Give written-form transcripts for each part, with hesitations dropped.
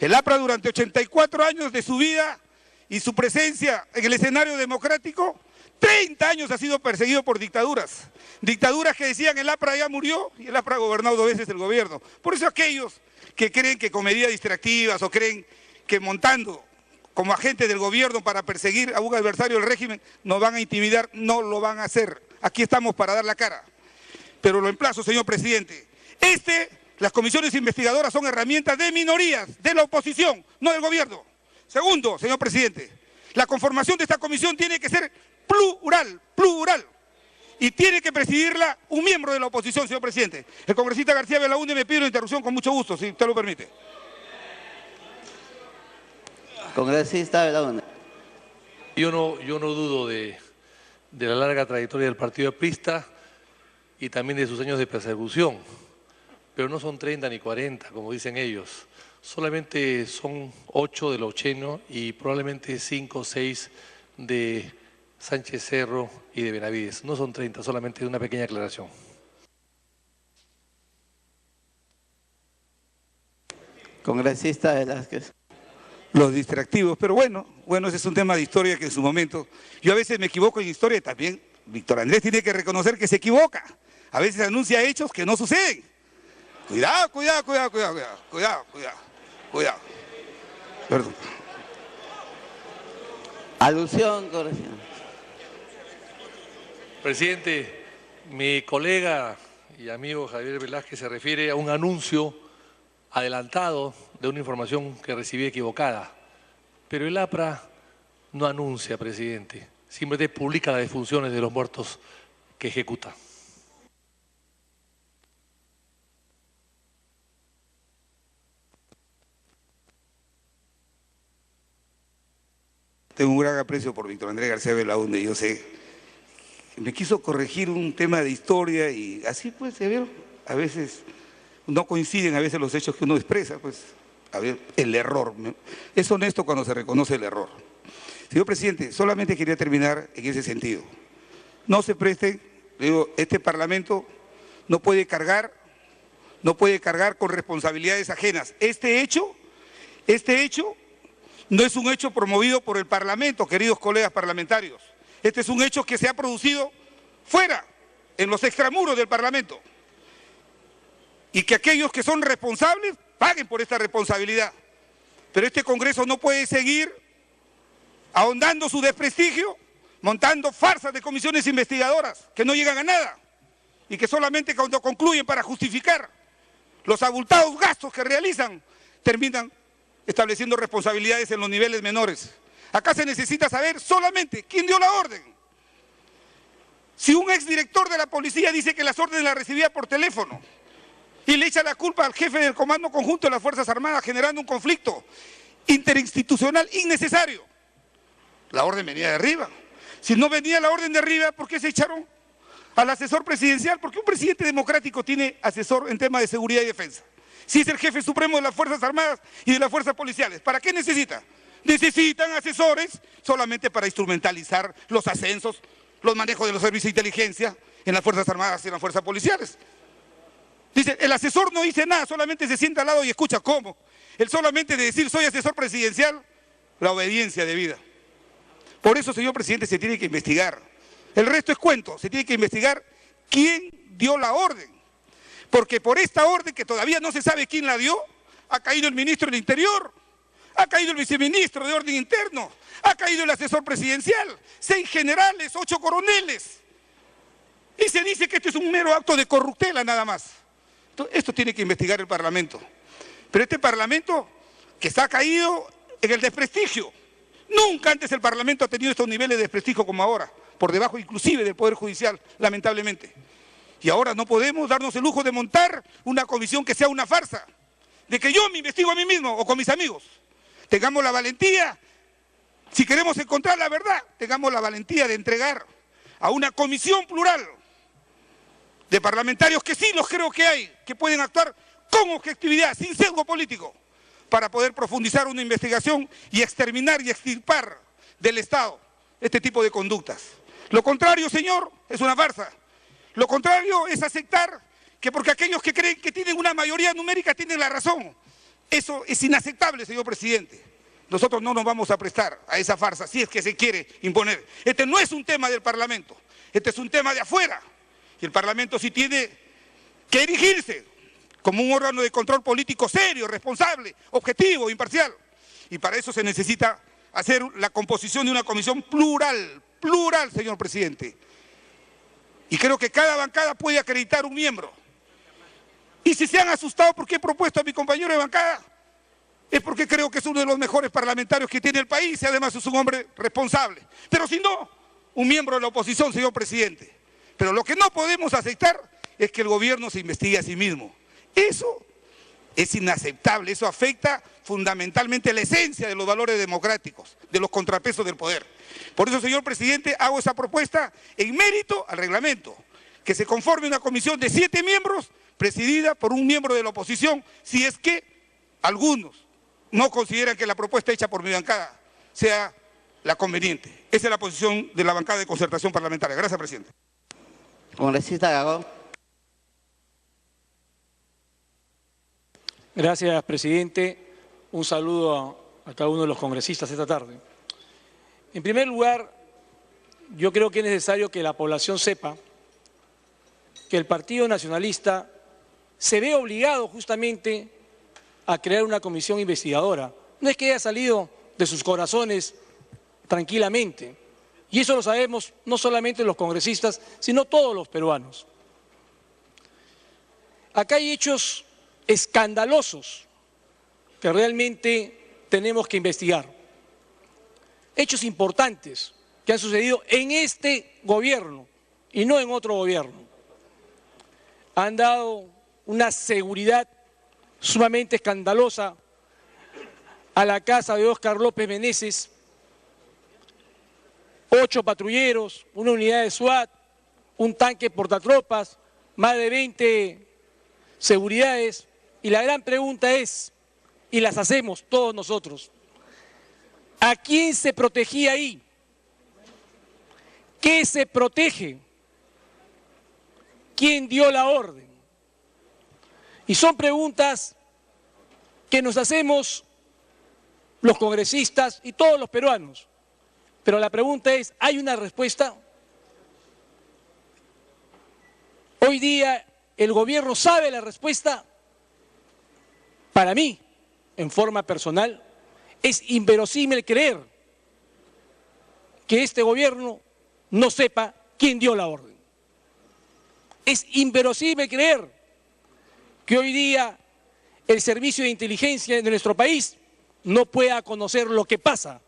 El APRA durante 84 años de su vida y su presencia en el escenario democrático, 30 años ha sido perseguido por dictaduras. Dictaduras que decían el APRA ya murió y el APRA ha gobernado 2 veces el gobierno. Por eso aquellos que creen que con medidas distractivas o creen que montando como agentes del gobierno para perseguir a un adversario del régimen nos van a intimidar, no lo van a hacer. Aquí estamos para dar la cara. Pero lo emplazo, señor presidente. Las comisiones investigadoras son herramientas de minorías, de la oposición, no del gobierno. Segundo, señor presidente, la conformación de esta comisión tiene que ser plural. Y tiene que presidirla un miembro de la oposición, señor presidente. El congresista García Belaúnde me pide una interrupción con mucho gusto, si usted lo permite. Congresista Belaúnde. Yo no dudo de la larga trayectoria del partido aprista y también de sus años de persecución, pero no son 30 ni 40, como dicen ellos. Solamente son 8 de los Cheno y probablemente 5 o 6 de Sánchez Cerro y de Benavides. No son 30, solamente una pequeña aclaración. Congresista Velázquez. Los distractivos, pero bueno, ese es un tema de historia que en su momento, yo a veces me equivoco en historia y también Víctor Andrés tiene que reconocer que se equivoca, a veces anuncia hechos que no suceden. Cuidado. Perdón. Alusión, congresista. Presidente, mi colega y amigo Javier Velázquez se refiere a un anuncio adelantado de una información que recibí equivocada. Pero el APRA no anuncia, presidente, simplemente publica las defunciones de los muertos que ejecuta. Tengo un gran aprecio por Víctor Andrés García Belaúnde, yo sé. Me quiso corregir un tema de historia y así pues, a veces no coinciden a veces los hechos que uno expresa, pues, el error. Es honesto cuando se reconoce el error. Señor presidente, solamente quería terminar en ese sentido. No se presten, digo, este Parlamento no puede cargar con responsabilidades ajenas. Este hecho no es un hecho promovido por el Parlamento, queridos colegas parlamentarios. Este es un hecho que se ha producido fuera, en los extramuros del Parlamento. Y que aquellos que son responsables paguen por esta responsabilidad. Pero este Congreso no puede seguir ahondando su desprestigio, montando farsas de comisiones investigadoras que no llegan a nada y que solamente cuando concluyen para justificar los abultados gastos que realizan, terminan estableciendo responsabilidades en los niveles menores. Acá se necesita saber solamente quién dio la orden. Si un exdirector de la policía dice que las órdenes las recibía por teléfono y le echa la culpa al jefe del Comando Conjunto de las Fuerzas Armadas, generando un conflicto interinstitucional innecesario, la orden venía de arriba. Si no venía la orden de arriba, ¿por qué se echaron al asesor presidencial? Porque un presidente democrático tiene asesor en temas de seguridad y defensa. Si es el jefe supremo de las Fuerzas Armadas y de las Fuerzas Policiales, ¿para qué necesita? Necesitan asesores solamente para instrumentalizar los ascensos, los manejos de los servicios de inteligencia en las Fuerzas Armadas y en las Fuerzas Policiales. Dice, el asesor no dice nada, solamente se sienta al lado y escucha. ¿Cómo? Él solamente de decir soy asesor presidencial, la obediencia debida. Por eso, señor presidente, se tiene que investigar. El resto es cuento, se tiene que investigar quién dio la orden. Porque por esta orden, que todavía no se sabe quién la dio, ha caído el ministro del Interior, ha caído el viceministro de Orden Interno, ha caído el asesor presidencial, 6 generales, 8 coroneles. Y se dice que esto es un mero acto de corruptela nada más. Esto tiene que investigar el Parlamento. Pero este Parlamento que está caído en el desprestigio. Nunca antes el Parlamento ha tenido estos niveles de desprestigio como ahora, por debajo inclusive del Poder Judicial, lamentablemente. Y ahora no podemos darnos el lujo de montar una comisión que sea una farsa, de que yo me investigo a mí mismo o con mis amigos. Tengamos la valentía, si queremos encontrar la verdad, tengamos la valentía de entregar a una comisión plural de parlamentarios que sí los creo que hay, que pueden actuar con objetividad, sin sesgo político, para poder profundizar una investigación y exterminar y extirpar del Estado este tipo de conductas. Lo contrario, señor, es una farsa. Lo contrario es aceptar que porque aquellos que creen que tienen una mayoría numérica tienen la razón. Eso es inaceptable, señor presidente. Nosotros no nos vamos a prestar a esa farsa, si es que se quiere imponer. Este no es un tema del Parlamento, este es un tema de afuera. Y el Parlamento sí tiene que erigirse como un órgano de control político serio, responsable, objetivo, imparcial. Y para eso se necesita hacer la composición de una comisión plural, señor presidente. Y creo que cada bancada puede acreditar un miembro. Y si se han asustado porque he propuesto a mi compañero de bancada, es porque creo que es uno de los mejores parlamentarios que tiene el país y además es un hombre responsable. Pero si no, un miembro de la oposición, señor presidente. Pero lo que no podemos aceptar es que el gobierno se investigue a sí mismo. Eso es inaceptable, eso afecta fundamentalmente la esencia de los valores democráticos, de los contrapesos del poder. Por eso, señor presidente, hago esa propuesta en mérito al reglamento, que se conforme una comisión de 7 miembros, presidida por un miembro de la oposición, si es que algunos no consideran que la propuesta hecha por mi bancada sea la conveniente. Esa es la posición de la bancada de concertación parlamentaria. Gracias, presidente. Congresista Gago. Gracias, presidente. Un saludo a cada uno de los congresistas esta tarde. En primer lugar, yo creo que es necesario que la población sepa que el Partido Nacionalista se ve obligado justamente a crear una comisión investigadora. No es que haya salido de sus corazones tranquilamente. Y eso lo sabemos no solamente los congresistas, sino todos los peruanos. Acá hay hechos escandalosos que realmente tenemos que investigar. Hechos importantes que han sucedido en este gobierno y no en otro gobierno. Han dado una seguridad sumamente escandalosa a la casa de Óscar López Meneses, 8 patrulleros, una unidad de SWAT, un tanque portatropas, más de 20 seguridades. Y la gran pregunta es, y las hacemos todos nosotros, ¿a quién se protegía ahí? ¿Qué se protege? ¿Quién dio la orden? Y son preguntas que nos hacemos los congresistas y todos los peruanos. Pero la pregunta es, ¿hay una respuesta? Hoy día el gobierno sabe la respuesta. Para mí, en forma personal, es inverosímil creer que este gobierno no sepa quién dio la orden. Es inverosímil creer que hoy día el servicio de inteligencia de nuestro país no pueda conocer lo que pasa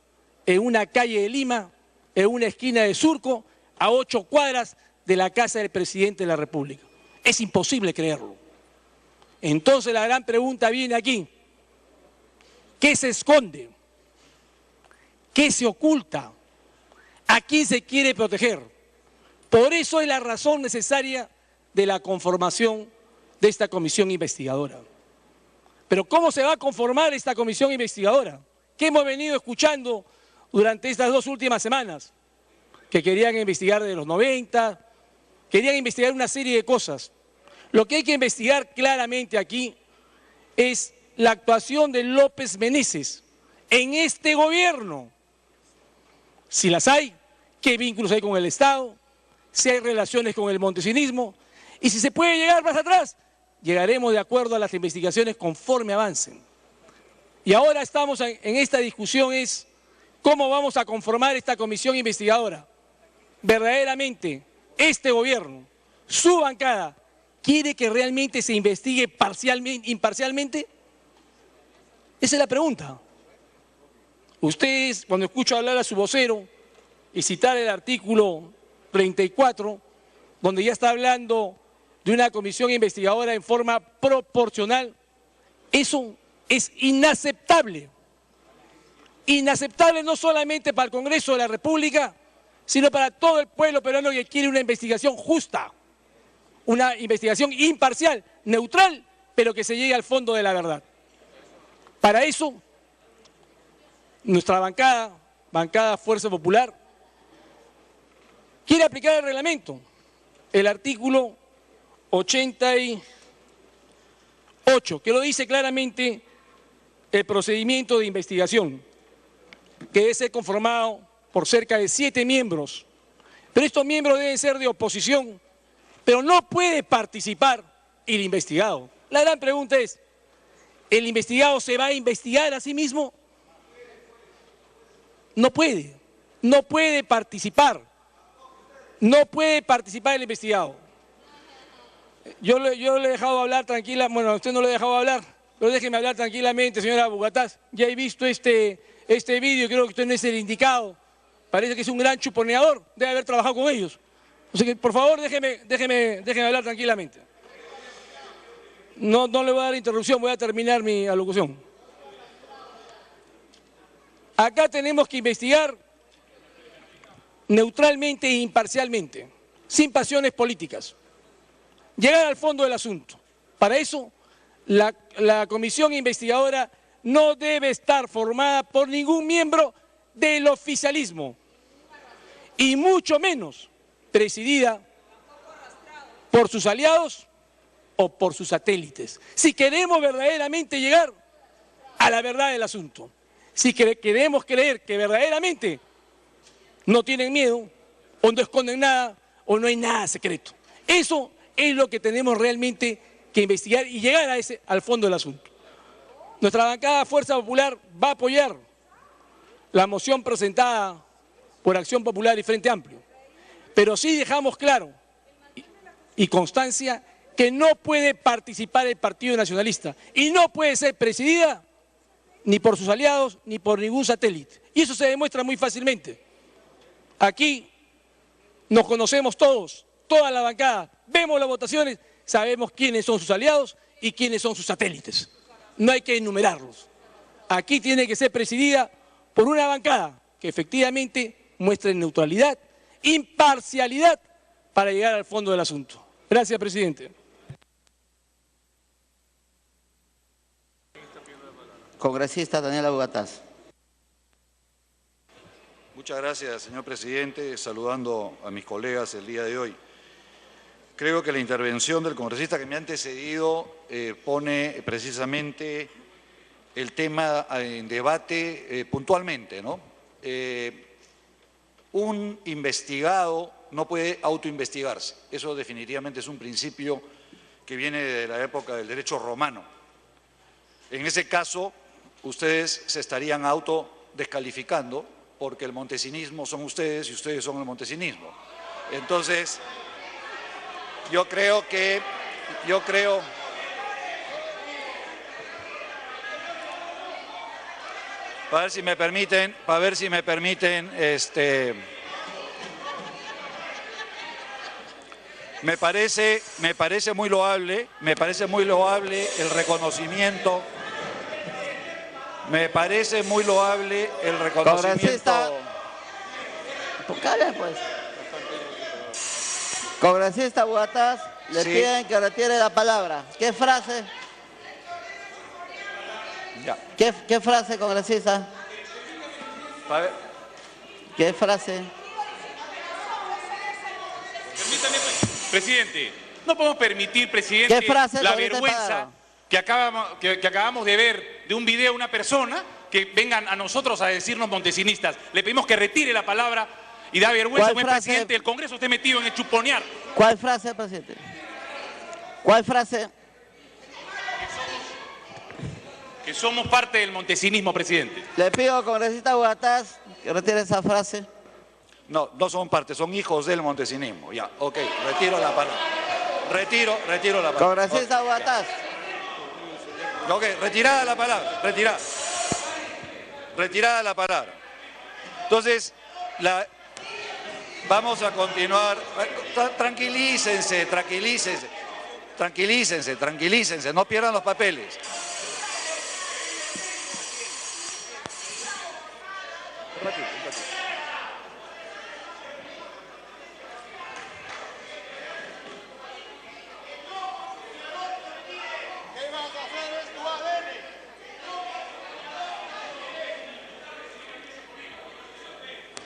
en una calle de Lima, en una esquina de Surco, a 8 cuadras de la casa del presidente de la República. Es imposible creerlo. Entonces la gran pregunta viene aquí. ¿Qué se esconde? ¿Qué se oculta? ¿A quién se quiere proteger? Por eso es la razón necesaria de la conformación de esta comisión investigadora. Pero ¿cómo se va a conformar esta comisión investigadora? ¿Qué hemos venido escuchando durante estas 2 últimas semanas? Que querían investigar de los 90, querían investigar una serie de cosas. Lo que hay que investigar claramente aquí es la actuación de López Meneses en este gobierno. Si las hay, qué vínculos hay con el Estado, si hay relaciones con el montesinismo, y si se puede llegar más atrás, llegaremos de acuerdo a las investigaciones conforme avancen. Y ahora estamos en esta discusión es cómo vamos a conformar esta comisión investigadora. Verdaderamente, este gobierno, su bancada, ¿quiere que realmente se investigue imparcialmente? Esa es la pregunta. Ustedes, cuando escucho hablar a su vocero y citar el artículo 34, donde ya está hablando de una comisión investigadora en forma proporcional, eso es inaceptable. Inaceptable no solamente para el Congreso de la República, sino para todo el pueblo peruano que quiere una investigación justa, una investigación imparcial, neutral, pero que se llegue al fondo de la verdad. Para eso, nuestra bancada Fuerza Popular, quiere aplicar el reglamento, el artículo 88, que lo dice claramente el procedimiento de investigación, que debe ser conformado por cerca de 7 miembros, pero estos miembros deben ser de oposición, pero no puede participar el investigado. La gran pregunta es, ¿el investigado se va a investigar a sí mismo? No puede participar, no puede participar el investigado. Yo le he dejado hablar tranquila, bueno, a usted no le he dejado hablar, pero déjeme hablar tranquilamente, señora Bugatás. Ya he visto este vídeo, creo que usted no es el indicado, parece que es un gran chuponeador, debe haber trabajado con ellos. O sea que, por favor, déjeme hablar tranquilamente. No le voy a dar interrupción, voy a terminar mi alocución. Acá tenemos que investigar neutralmente e imparcialmente, sin pasiones políticas. Llegar al fondo del asunto. Para eso, la comisión investigadora no debe estar formada por ningún miembro del oficialismo, y mucho menos presidida por sus aliados o por sus satélites. Si queremos verdaderamente llegar a la verdad del asunto, si queremos creer que verdaderamente no tienen miedo, o no esconden nada, o no hay nada secreto. Eso es lo que tenemos realmente que investigar y llegar al fondo del asunto. Nuestra bancada Fuerza Popular va a apoyar la moción presentada por Acción Popular y Frente Amplio, pero sí dejamos claro y constancia que no puede participar el Partido Nacionalista y no puede ser presidida ni por sus aliados ni por ningún satélite. Y eso se demuestra muy fácilmente. Aquí nos conocemos todos, toda la bancada, vemos las votaciones, sabemos quiénes son sus aliados y quiénes son sus satélites. No hay que enumerarlos. Aquí tiene que ser presidida por una bancada que efectivamente muestre neutralidad, imparcialidad para llegar al fondo del asunto. Gracias, presidente. Congresista Daniela Bugatás. Muchas gracias, señor presidente. Saludando a mis colegas el día de hoy. Creo que la intervención del congresista que me ha antecedido pone precisamente el tema en debate puntualmente, ¿no? Un investigado no puede autoinvestigarse. Eso definitivamente es un principio que viene de la época del derecho romano. En ese caso, ustedes se estarían autodescalificando porque el montesinismo son ustedes y ustedes son el montesinismo. Entonces, yo creo, para ver si me permiten, me parece muy loable el reconocimiento. Congresista, pues. Congresista Bugatás, le piden que retire la palabra. ¿Qué frase? Ya. ¿Qué frase, congresista? ¿Qué frase? Permítame, presidente, no podemos permitir, presidente, ¿Qué frase, la vergüenza que acabamos de ver de un video de una persona que vengan a nosotros a decirnos montesinistas. Le pedimos que retire la palabra y da vergüenza, como es presidente del Congreso, esté metido en el chuponear. ¿Cuál frase, presidente? ¿Cuál frase? Que somos parte del montesinismo, presidente. Le pido, congresista Bugatás, que retire esa frase. No son parte, son hijos del montesinismo. Ya, ok, retiro la palabra. Retiro la palabra. Congresista Bugatás. Ok, retirada la palabra, retirada la palabra. Entonces, vamos a continuar. Tranquilícense, no pierdan los papeles. Un ratito.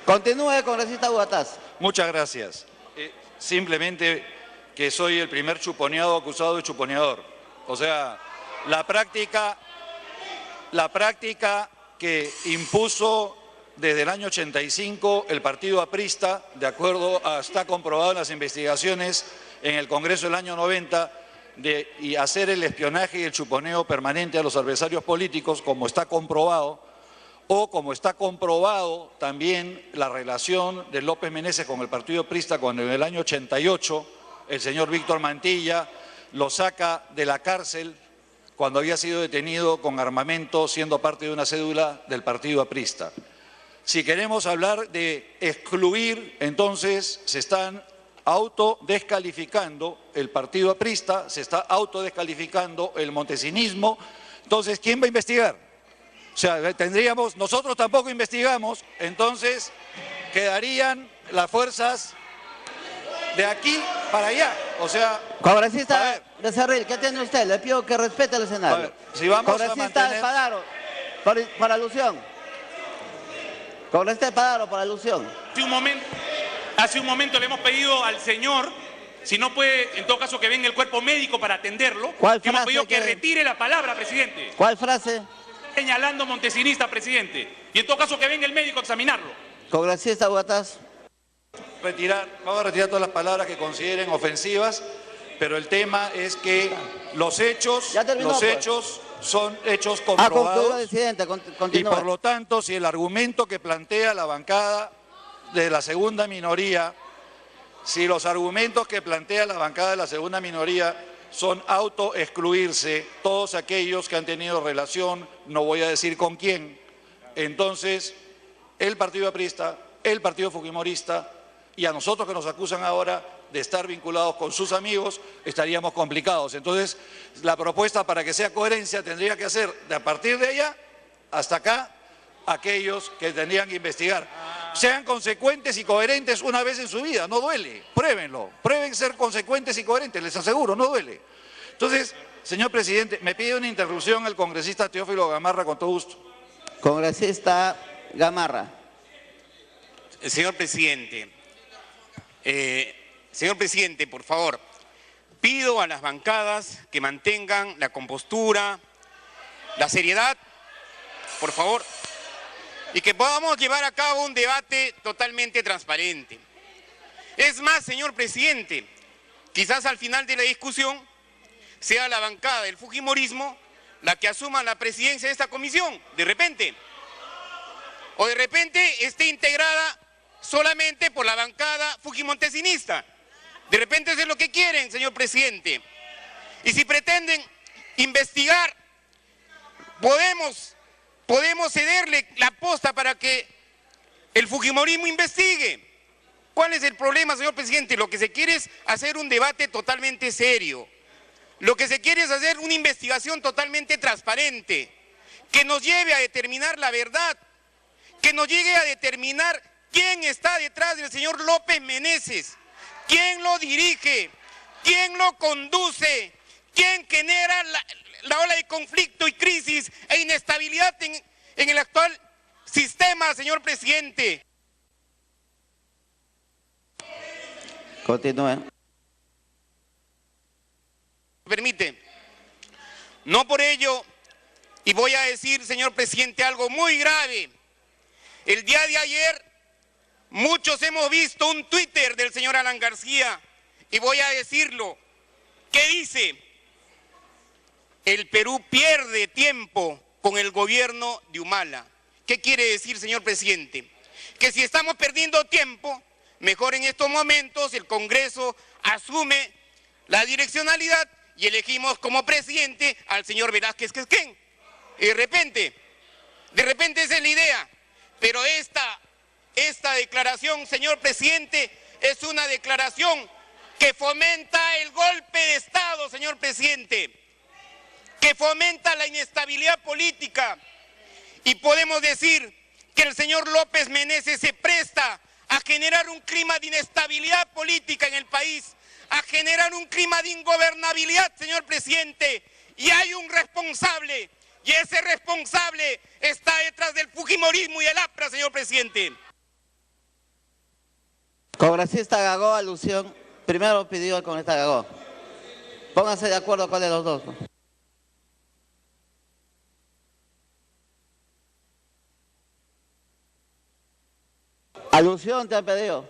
Continúe, congresista Bugatás. Muchas gracias. Simplemente que soy el primer chuponeado acusado de chuponeador. O sea, la práctica la práctica que impuso desde el año 85 el partido aprista, de acuerdo a, está comprobado en las investigaciones en el Congreso del año 90, y hacer el espionaje y el chuponeo permanente a los adversarios políticos, como está comprobado, o como está comprobado también la relación de López Meneses con el partido aprista cuando en el año 88 el señor Víctor Mantilla lo saca de la cárcel cuando había sido detenido con armamento siendo parte de una cédula del partido aprista. Si queremos hablar de excluir, entonces se están autodescalificando el partido aprista, se está autodescalificando el montesinismo. Entonces, ¿quién va a investigar? O sea, tendríamos, nosotros tampoco investigamos, entonces quedarían las fuerzas de aquí para allá. O sea, congresista Becerril, ¿qué tiene usted? Le pido que respete el escenario. Si vamos congresista a mantener... Padaro, por alusión. Congresista Padaro, por alusión. Hace un momento le hemos pedido al señor, si no puede, en todo caso que venga el cuerpo médico para atenderlo, que hemos pedido que retire la palabra, presidente. ¿Cuál frase? Señalando montesinista, presidente. Y en todo caso que venga el médico a examinarlo. Congresista Huatas. Vamos a retirar todas las palabras que consideren ofensivas, pero el tema es que los hechos son hechos comprobados y por lo tanto si el argumento que plantea la bancada de la segunda minoría, si los argumentos que plantea la bancada de la segunda minoría son autoexcluirse, todos aquellos que han tenido relación, no voy a decir con quién, entonces el partido aprista, el partido fujimorista y a nosotros que nos acusan ahora de estar vinculados con sus amigos, estaríamos complicados. Entonces, la propuesta para que sea coherencia tendría que ser de a partir de allá hasta acá aquellos que tendrían que investigar. Sean consecuentes y coherentes una vez en su vida, no duele, pruébenlo, prueben ser consecuentes y coherentes, les aseguro, no duele. Entonces, señor presidente, me pide una interrupción el congresista Teófilo Gamarra con todo gusto. Congresista Gamarra. Señor presidente, por favor, pido a las bancadas que mantengan la compostura, la seriedad, por favor, y que podamos llevar a cabo un debate totalmente transparente. Es más, señor presidente, quizás al final de la discusión sea la bancada del fujimorismo la que asuma la presidencia de esta comisión, de repente. O de repente esté integrada solamente por la bancada fujimontesinista. De repente eso es lo que quieren, señor presidente. Y si pretenden investigar, podemos cederle la posta para que el fujimorismo investigue. ¿Cuál es el problema, señor presidente? Lo que se quiere es hacer un debate totalmente serio. Lo que se quiere es hacer una investigación totalmente transparente, que nos lleve a determinar la verdad, que nos llegue a determinar quién está detrás del señor López Meneses, quién lo dirige, quién lo conduce, quién genera la ola de conflicto y crisis e inestabilidad en el actual sistema, señor presidente. Continúe. Permite. No por ello, y voy a decir, señor presidente, algo muy grave. El día de ayer, muchos hemos visto un Twitter del señor Alan García, y voy a decirlo, que dice: el Perú pierde tiempo con el gobierno de Humala. ¿Qué quiere decir, señor presidente? Que si estamos perdiendo tiempo, mejor en estos momentos el Congreso asume la direccionalidad y elegimos como presidente al señor Velázquez Quezquén. Y de repente esa es la idea. Pero esta declaración, señor presidente, es una declaración que fomenta el golpe de Estado, señor presidente, que fomenta la inestabilidad política. Y podemos decir que el señor López Meneses se presta a generar un clima de inestabilidad política en el país, a generar un clima de ingobernabilidad, señor presidente, y hay un responsable, y ese responsable está detrás del fujimorismo y el APRA, señor presidente. Congresista Gagó, alusión. Primero pidió el congresista Gagó. Pónganse de acuerdo cuál de los dos. Alusión te han pedido.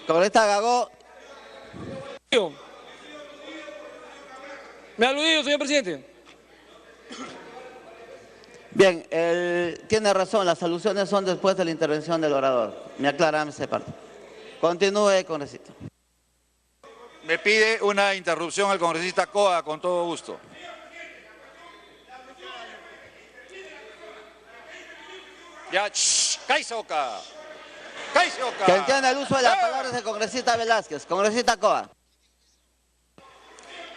Congresista Gago. Me ha aludido, señor presidente. Bien, tiene razón, las alusiones son después de la intervención del orador. Me aclaran esa parte. Continúe, congresista. Me pide una interrupción al congresista Coa, con todo gusto. Ya, cállese boca. Cállese boca. Que entienda el uso de las palabras del congresista Velázquez. Congresista Coa.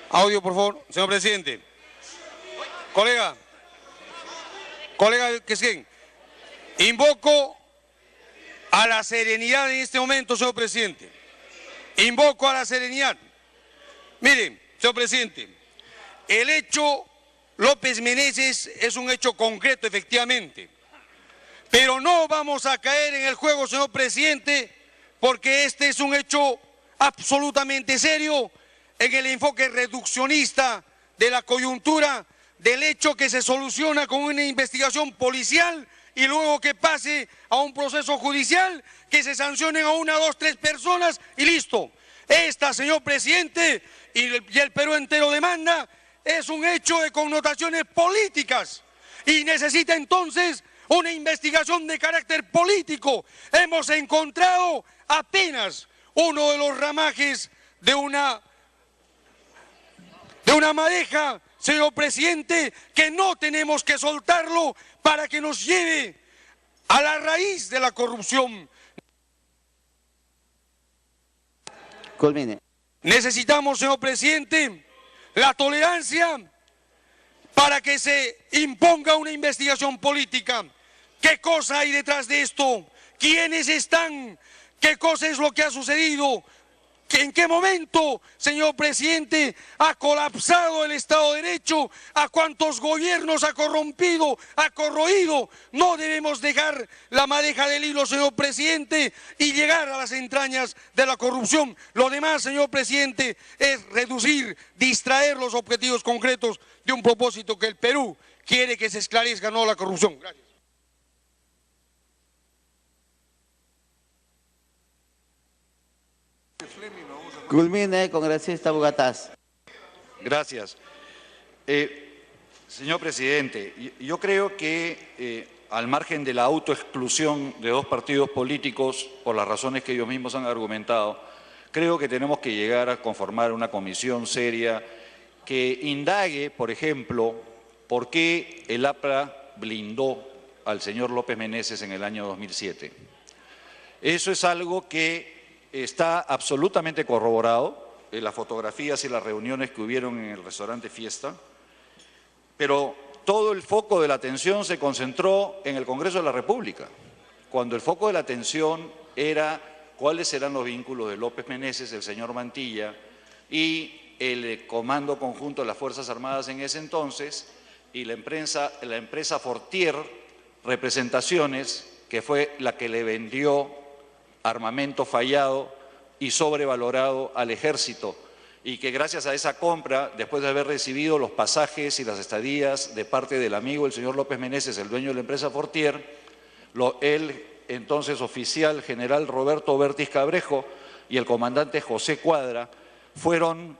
Audio, por favor, señor presidente. Colega Quesquén, invoco a la serenidad en este momento, señor presidente. Invoco a la serenidad. Miren, señor presidente, el hecho López Meneses es un hecho concreto, efectivamente. Pero no vamos a caer en el juego, señor presidente, porque este es un hecho absolutamente serio en el enfoque reduccionista de la coyuntura del hecho que se soluciona con una investigación policial y luego que pase a un proceso judicial, que se sancionen a 1, 2, 3 personas y listo. Esta, señor presidente, y el Perú entero demanda, es un hecho de connotaciones políticas y necesita entonces una investigación de carácter político. Hemos encontrado apenas uno de los ramajes de una madeja, señor presidente, que no tenemos que soltarlo para que nos lleve a la raíz de la corrupción. Culmine. Necesitamos, señor presidente, la tolerancia para que se imponga una investigación política. ¿Qué cosa hay detrás de esto? ¿Quiénes están? ¿Qué cosa es lo que ha sucedido? ¿En qué momento, señor presidente, ha colapsado el Estado de Derecho? ¿A cuántos gobiernos ha corrompido, ha corroído? No debemos dejar la madeja del hilo, señor presidente, y llegar a las entrañas de la corrupción. Lo demás, señor presidente, es reducir, distraer los objetivos concretos de un propósito que el Perú quiere que se esclarezca, no la corrupción. Gracias. Culmine, congresista Bugatás. Gracias. Señor presidente, yo creo que al margen de la autoexclusión de dos partidos políticos, por las razones que ellos mismos han argumentado, creo que tenemos que llegar a conformar una comisión seria que indague, por ejemplo, por qué el APRA blindó al señor López Meneses en el año 2007. Eso es algo que está absolutamente corroborado en las fotografías y las reuniones que hubieron en el restaurante Fiesta, pero todo el foco de la atención se concentró en el Congreso de la República, cuando el foco de la atención era cuáles eran los vínculos de López Meneses, el señor Mantilla y el Comando Conjunto de las Fuerzas Armadas en ese entonces y la empresa Fortier Representaciones, que fue la que le vendió armamento fallado y sobrevalorado al ejército y que gracias a esa compra, después de haber recibido los pasajes y las estadías de parte del amigo el señor López Meneses, el dueño de la empresa Fortier, el entonces oficial general Roberto Bertis Cabrejo y el comandante José Cuadra fueron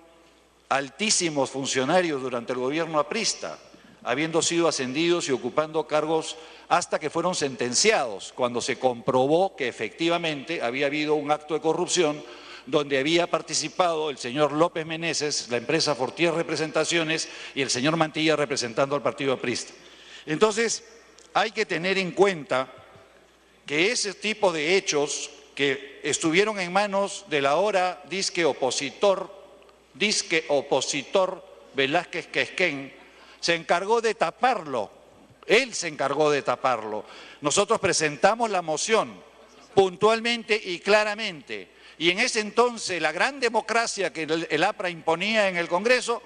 altísimos funcionarios durante el gobierno aprista, habiendo sido ascendidos y ocupando cargos hasta que fueron sentenciados, cuando se comprobó que efectivamente había habido un acto de corrupción donde había participado el señor López Meneses, la empresa Fortier Representaciones y el señor Mantilla representando al partido aprista. Entonces, hay que tener en cuenta que ese tipo de hechos que estuvieron en manos del ahora disque opositor Velázquez Quesquén, se encargó de taparlo. Él se encargó de taparlo. Nosotros presentamos la moción puntualmente y claramente. Y en ese entonces la gran democracia que el APRA imponía en el Congreso,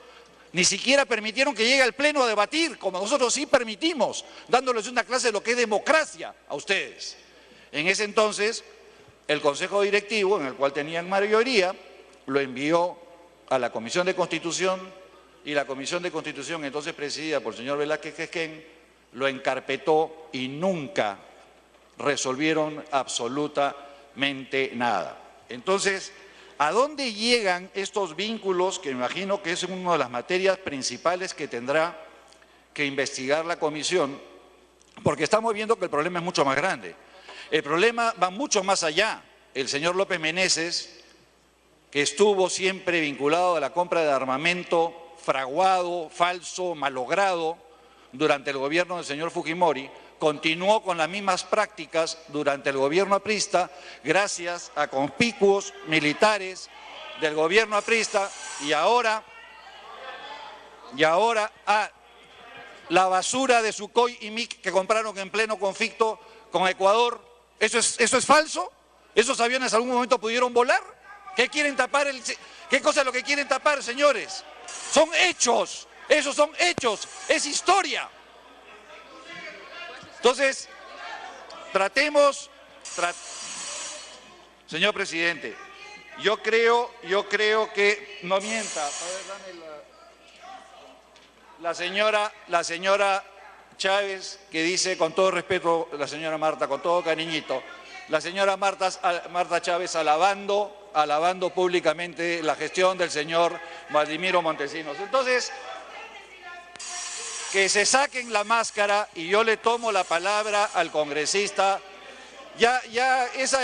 ni siquiera permitieron que llegue al Pleno a debatir, como nosotros sí permitimos, dándoles una clase de lo que es democracia a ustedes. En ese entonces, el Consejo Directivo, en el cual tenían mayoría, lo envió a la Comisión de Constitución y la Comisión de Constitución, entonces presidida por el señor Velázquez Quesquén, lo encarpetó y nunca resolvieron absolutamente nada. Entonces, ¿a dónde llegan estos vínculos? Que me imagino que es una de las materias principales que tendrá que investigar la comisión, porque estamos viendo que el problema es mucho más grande. El problema va mucho más allá. El señor López Meneses, que estuvo siempre vinculado a la compra de armamento fraguado, falso, malogrado durante el gobierno del señor Fujimori, continuó con las mismas prácticas durante el gobierno aprista, gracias a conspicuos militares del gobierno aprista, y ahora a la basura de Sukhoi y MiG que compraron en pleno conflicto con Ecuador. ¿Eso es falso? ¿Esos aviones en algún momento pudieron volar? ¿Qué quieren tapar? ¿Qué cosa es lo que quieren tapar, señores? Son hechos, esos son hechos, es historia. Entonces, señor presidente, yo creo que no mienta. A ver, dame la señora Chávez, que dice, con todo respeto, la señora Marta, con todo cariñito, la señora Marta Chávez alabando públicamente la gestión del señor Vladimiro Montesinos. Entonces, que se saquen la máscara y yo le tomo la palabra al congresista. Ya esa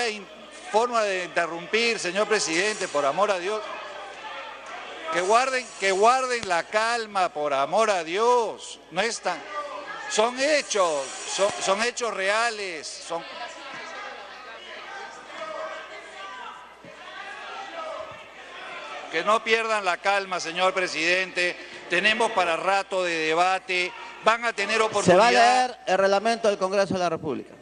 forma de interrumpir, señor presidente, por amor a Dios, que guarden la calma, por amor a Dios. No es tan, son hechos reales, que no pierdan la calma, señor presidente. Tenemos para rato de debate, van a tener oportunidad. Se va a leer el reglamento del Congreso de la República.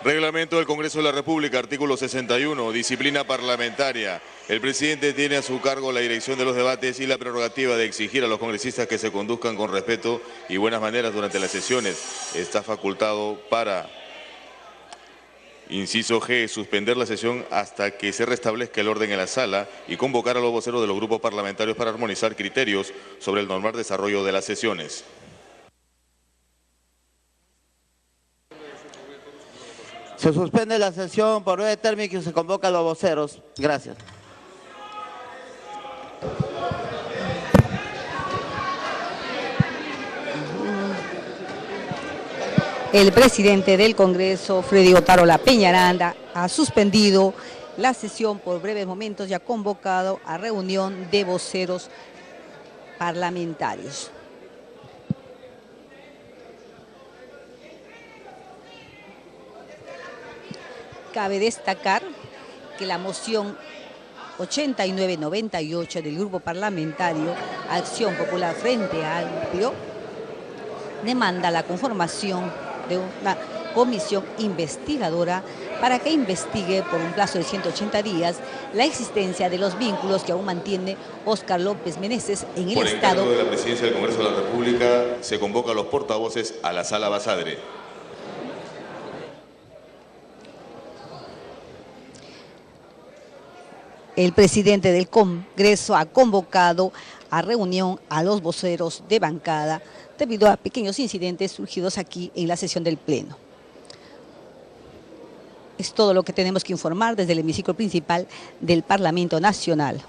Reglamento del Congreso de la República, artículo 61, disciplina parlamentaria. El presidente tiene a su cargo la dirección de los debates y la prerrogativa de exigir a los congresistas que se conduzcan con respeto y buenas maneras durante las sesiones. Está facultado para, inciso G, suspender la sesión hasta que se restablezca el orden en la sala y convocar a los voceros de los grupos parlamentarios para armonizar criterios sobre el normal desarrollo de las sesiones. Se suspende la sesión por breve término y se convoca a los voceros. Gracias. El presidente del Congreso, Freddy Otárola Peñaranda, ha suspendido la sesión por breves momentos y ha convocado a reunión de voceros parlamentarios. Cabe destacar que la moción 8998 del Grupo Parlamentario Acción Popular Frente Amplio demanda la conformación de una comisión investigadora para que investigue por un plazo de 180 días la existencia de los vínculos que aún mantiene Óscar López Meneses en el Estado. Por encargo de la Presidencia del Congreso de la República, se convoca a los portavoces a la Sala Basadre. El presidente del Congreso ha convocado a reunión a los voceros de bancada debido a pequeños incidentes surgidos aquí en la sesión del Pleno. Es todo lo que tenemos que informar desde el hemiciclo principal del Parlamento Nacional.